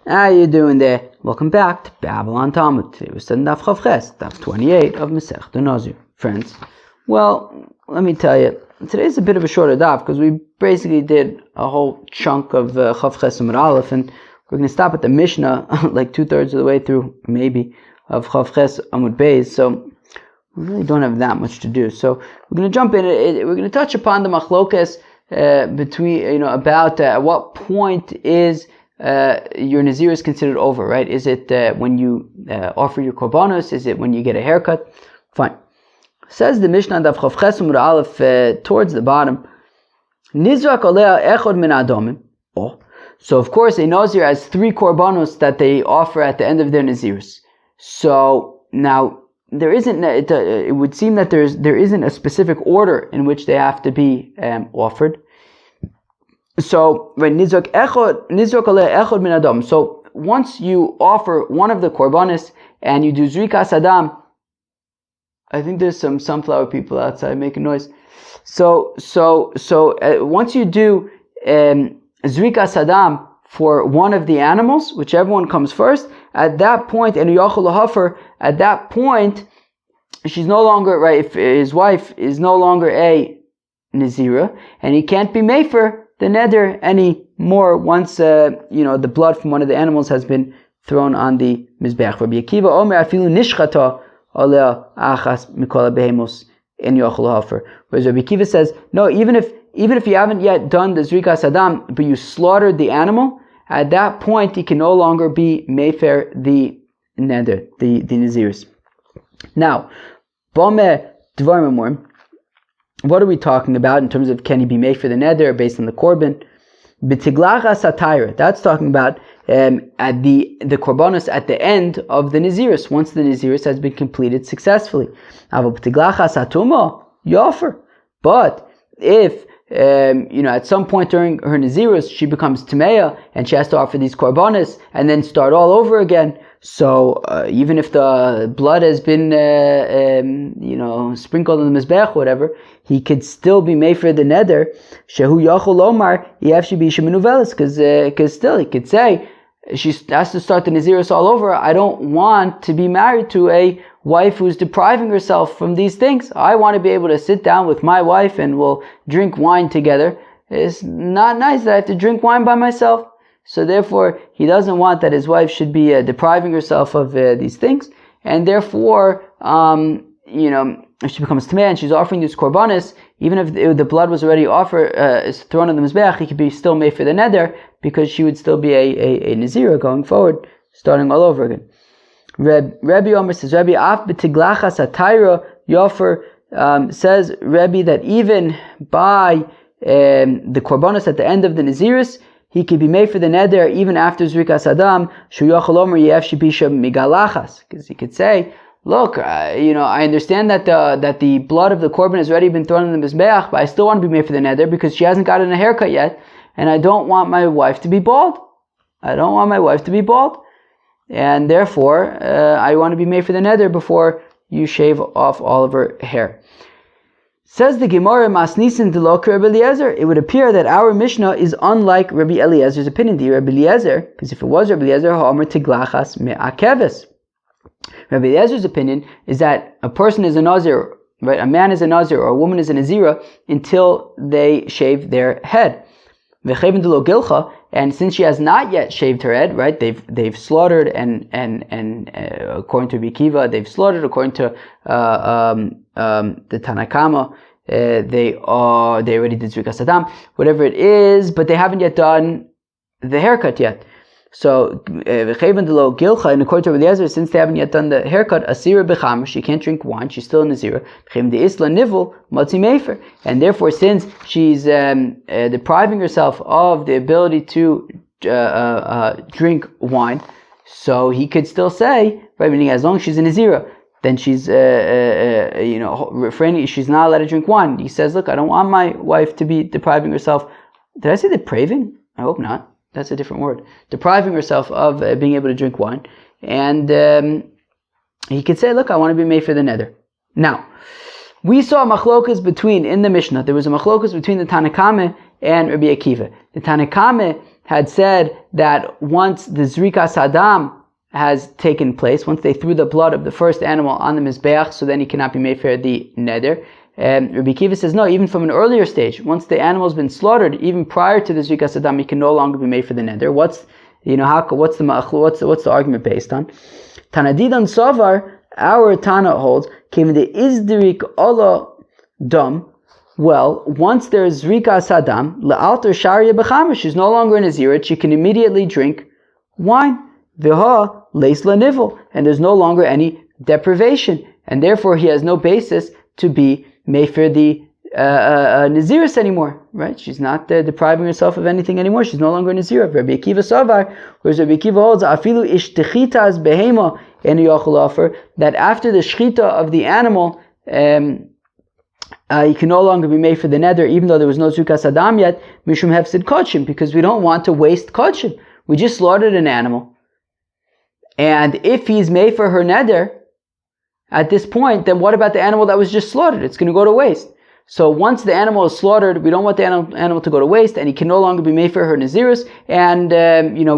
How you doing there? Welcome back to Babylon Talmud. Today we're studying Daf Chav Ches, Daf 28 of Masechta Nazir. Friends, well, let me tell you, today's a bit of a shorter daf because we basically did a whole chunk of Chav Ches Amud Aleph, and we're going to stop at the Mishnah like 2/3 of the way through, maybe, of Chav Ches Amud Beis. So we really don't have that much to do. So we're going to jump in. We're going to touch upon the machlokas between, about at what point is your Nazir is considered over, right? Is it when you offer your korbanos? Is it when you get a haircut? Fine. Says the Mishnah Daf Chav Ches Amud Aleph towards the bottom. Nizrak olea echod min adomim. Oh, so of course a Nazir has 3 korbanos that they offer at the end of their Nazirs. So now there isn't. It would seem that there isn't a specific order in which they have to be offered. So, right, nizrak oleh echod min adam. So, once you offer one of the korbanos and you do zrikas adam, I think there's some sunflower people outside making noise. So once you do zrikas adam for one of the animals, whichever one comes first, at that point, and yachol lahafer, at that point, she's no longer, right, if his wife is no longer a nazira, and he can't be mefer the neder anymore once the blood from one of the animals has been thrown on the mizbeach. Rabbi Akiva omer afilu nishchata aleh achas mikol behemos in yochel hafer. Whereas Rabbi Akiva says, no, even if you haven't yet done the zrikas adam, but you slaughtered the animal, at that point he can no longer be mefer the neder, the nazirs. Now, bome dvarim amorim. What are we talking about in terms of can he be made for the neder based on the korban? B'tiglacha satayra. That's talking about at the korbanos at the end of the naziris, once the naziris has been completed successfully. Ava b'tiglacha satuma, you offer. But if at some point during her naziris she becomes tameya and she has to offer these korbanos and then start all over again. So even if the blood has been sprinkled on the mizbech or whatever, he could still be made for the neder. Shehu yachol omar yefshi b'isha menuvelis, because still he could say she has to start the naziris all over. I don't want to be married to a wife who's depriving herself from these things. I want to be able to sit down with my wife and we'll drink wine together. It's not nice that I have to drink wine by myself. So therefore, he doesn't want that his wife should be depriving herself of these things, and therefore, if she becomes tameh and she's offering these korbanos, even if the blood was already is thrown on the mizbeach, he could be still made for the neder because she would still be a nazira going forward, starting all over again. Rabbi Omer says, Rabbi af b'tiglacha satayra yofer, says Rabbi that even by the korbanos at the end of the naziris, he could be made for the neder even after zrikas adam. Because he could say, look, I understand that the blood of the korban has already been thrown in the mizbeach, but I still want to be made for the neder because she hasn't gotten a haircut yet, and I don't want my wife to be bald. And therefore, I want to be made for the neder before you shave off all of her hair. Says the Gemara, Masnisin Delok Rabbi Eliezer. It would appear that our Mishnah is unlike Rabbi Eliezer's opinion. The Rabbi Eliezer, because if it was Rabbi Eliezer, Ha'omer Tiglachas Me'akeves. Rabbi Eliezer's opinion is that a person is a Nazir, right? A man is a Nazir or a woman is a Nazira until they shave their head. V'cheven Delok Gilcha, and since she has not yet shaved her head, right? They've slaughtered and according to Rabbi Akiva, they've slaughtered according to the Tanakama, they already did zrikas adam, whatever it is, but they haven't yet done the haircut yet. So v'cheven delo gilcha, and according to Rabbi Eliezer, since they haven't yet done the haircut, asira b'cham, she can't drink wine, she's still a nazira. V'cheven de'isla nivul matzi mefer, and therefore since she's depriving herself of the ability to drink wine, so he could still say, right, meaning as long as she's a nazira, then she's refraining. She's not allowed to drink wine. He says, look, I don't want my wife to be depriving herself. Did I say depraving? I hope not. That's a different word. Depriving herself of being able to drink wine. And he could say, look, I want to be made for the neder. Now, we saw machlokas in the Mishnah, there was a machlokas between the Tanakame and Rabbi Akiva. The Tanakame had said that once the Zrikas Hadam has taken place, once they threw the blood of the first animal on the Mizbeach, so then he cannot be made for the neder. Rabbi Akiva says no, even from an earlier stage, once the animal's been slaughtered, even prior to the Zrikas Hadam, he can no longer be made for the neder. What's the argument based on? Tanadidan Savar, our Tana holds, came the Izdirik Allah Dam. Well, once there's Zrikas Hadam, La'alter Sharia B'chamer, she's no longer in a Zirit, she can immediately drink wine. V'ha Leis Lanivel, and there's no longer any deprivation, and therefore he has no basis to be made for the Naziris anymore, right? She's not depriving herself of anything anymore. She's no longer a Nazir. Rabbi Akiva Savar, whereas Rabbi Akiva holds, Afilu Ishtechitas Behema in Yochel offer, that after the Shchita of the animal, he can no longer be made for the neder, even though there was no Zrikas Hadam yet, Mishum Hefsid Kodshim, because we don't want to waste Kodshim. We just slaughtered an animal. And if he's made for her neder, at this point, then what about the animal that was just slaughtered? It's going to go to waste. So once the animal is slaughtered, we don't want the animal to go to waste, and he can no longer be made for her Naziris, and,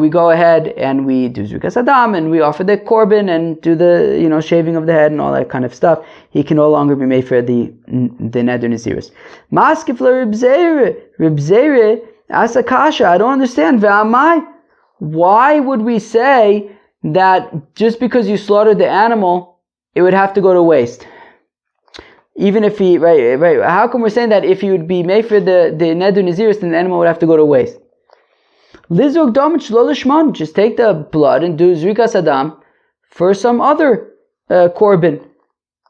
we go ahead and we do Zrikas Hadam, and we offer the korban, and do the, shaving of the head, and all that kind of stuff. He can no longer be made for the Neder Naziris. Maskifla Rib Zeire, Asakasha, I don't understand. V'amai, why would we say that just because you slaughtered the animal, it would have to go to waste? Even if he, right, how come we're saying that if he would be made for the Neder Naziris, then the animal would have to go to waste? Lizog Domit Shlo Lishman, just take the blood and do Zrikas Hadam for some other korban.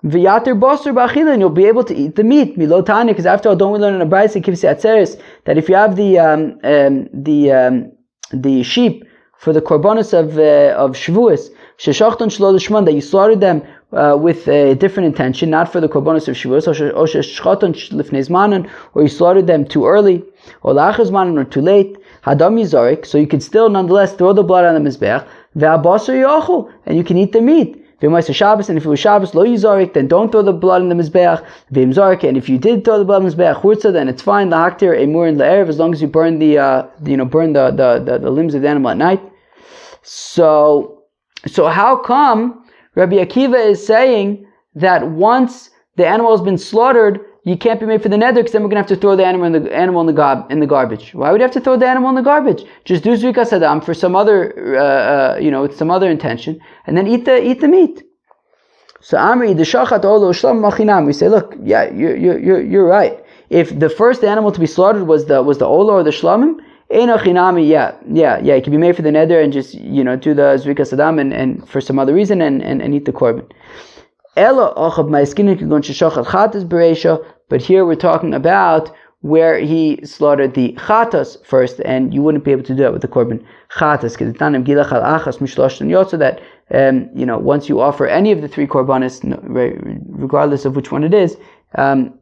V'yater Basar B'achila, and you'll be able to eat the meat. Milo Tanya, because after all, don't we learn in a Brayse Kivsi Atzeres that if you have the sheep for the korbanos of Shavuos, Sheshachton Shlo Lishman, that you slaughtered them with a different intention, not for the korbanos of Shavuos, or Sheshachton Lifnei Zmanan, or you slaughtered them too early, or Lachar Zmanan, or too late, Hadam Yizorik, so you could still nonetheless throw the blood on the Mizbeach, Ve'abasar Yochel, and you can eat the meat. V'yomais Shabbos, and if it was Shabbos, Lo Yizorik, then don't throw the blood in the Mizbeach. V'im Zorik, and if you did throw the blood in the Mizbeach Churza, then it's fine. Lahaktir Emur and La'erev, as long as you burn the limbs of the animal at night. So how come Rabbi Akiva is saying that once the animal has been slaughtered, you can't be made for the neder, because then we're going to have to throw the animal in the garbage? Why would you have to throw the animal in the garbage? Just do Zrikas Hadam for some other, with some other intention, and then eat the meat. So Amri Deshachat Olo Shlam Machinam. We say, look, yeah, you're right. If the first animal to be slaughtered was the Olo or the Shlamim, it can be made for the neder and just, do the Zrikas Hadam and for some other reason and eat the korban. But here we're talking about where he slaughtered the chatas first, and you wouldn't be able to do that with the korban chatas, because that once you offer any of the three korbanos, regardless of which one it is, so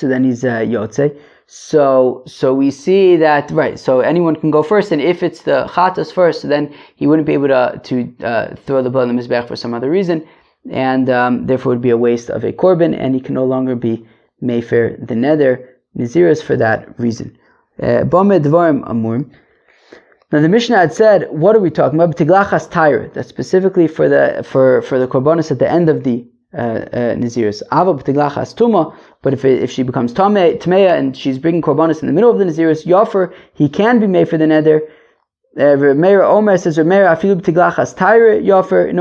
then he's yotze. So we see that, right, so anyone can go first, and if it's the chatas first, then he wouldn't be able to throw the blood in the mizbech for some other reason, and therefore it would be a waste of a korban, and he can no longer be mefer the neder naziris for that reason. Bame dvarim amurim. Now the Mishnah had said, what are we talking about? B'tiglachas taira, that's specifically for the korbanos at the end of the naziris. Ava b'tiglachas tuma, but if she becomes tameya and she's bringing korbanos in the middle of the naziris, yofer, he can be made for the neder. Meir Omer says, Meir afilu b'tiglachas taira yofer.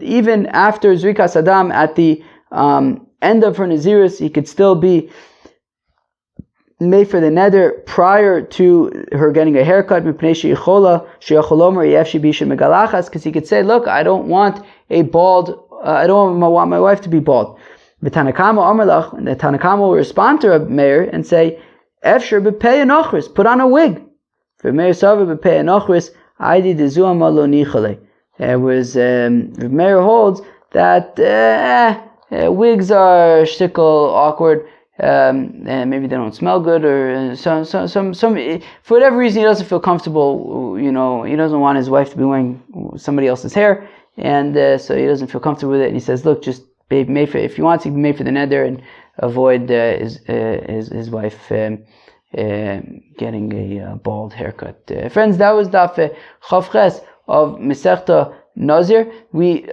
Even after Zrikas Hadam at the end of her naziris, he could still be made for the neder prior to her getting a haircut, because he could say, look, I don't want a bald, I don't want my wife to be bald. The Tanakama will respond to Meir and say, Efshir b'pei enochris, put on a wig. For Meir Savar b'pei enochris, Aidi dezuam lo nichale. Whereas Meir holds that wigs are shtickle, awkward, and maybe they don't smell good, or some for whatever reason he doesn't feel comfortable. He doesn't want his wife to be wearing somebody else's hair, and so he doesn't feel comfortable with it. And he says, "Look, just be made for, if you want to be made for the neder, and avoid his wife getting a bald haircut. Friends, that was Daf Chav Ches of Masechta Nazir. We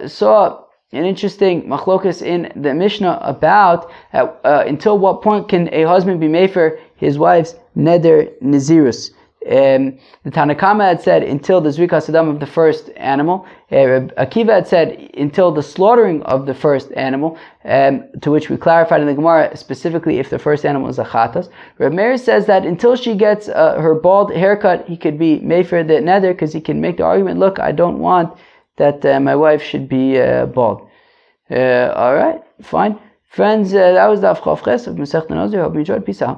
saw an interesting machlokas in the Mishnah about until what point can a husband be mefer his wife's neder nazirus. The Tanakama had said until the Zrikas Adam of the first animal. Akiva had said until the slaughtering of the first animal, to which we clarified in the Gemara specifically if the first animal is a chatas. Reb Meir says that until she gets her bald haircut, he could be mefer the neder because he can make the argument, look, I don't want that my wife should be bald. Alright, fine. Friends, that was the Chav Ches of Masechta Nazir. Hope you enjoyed. Peace out.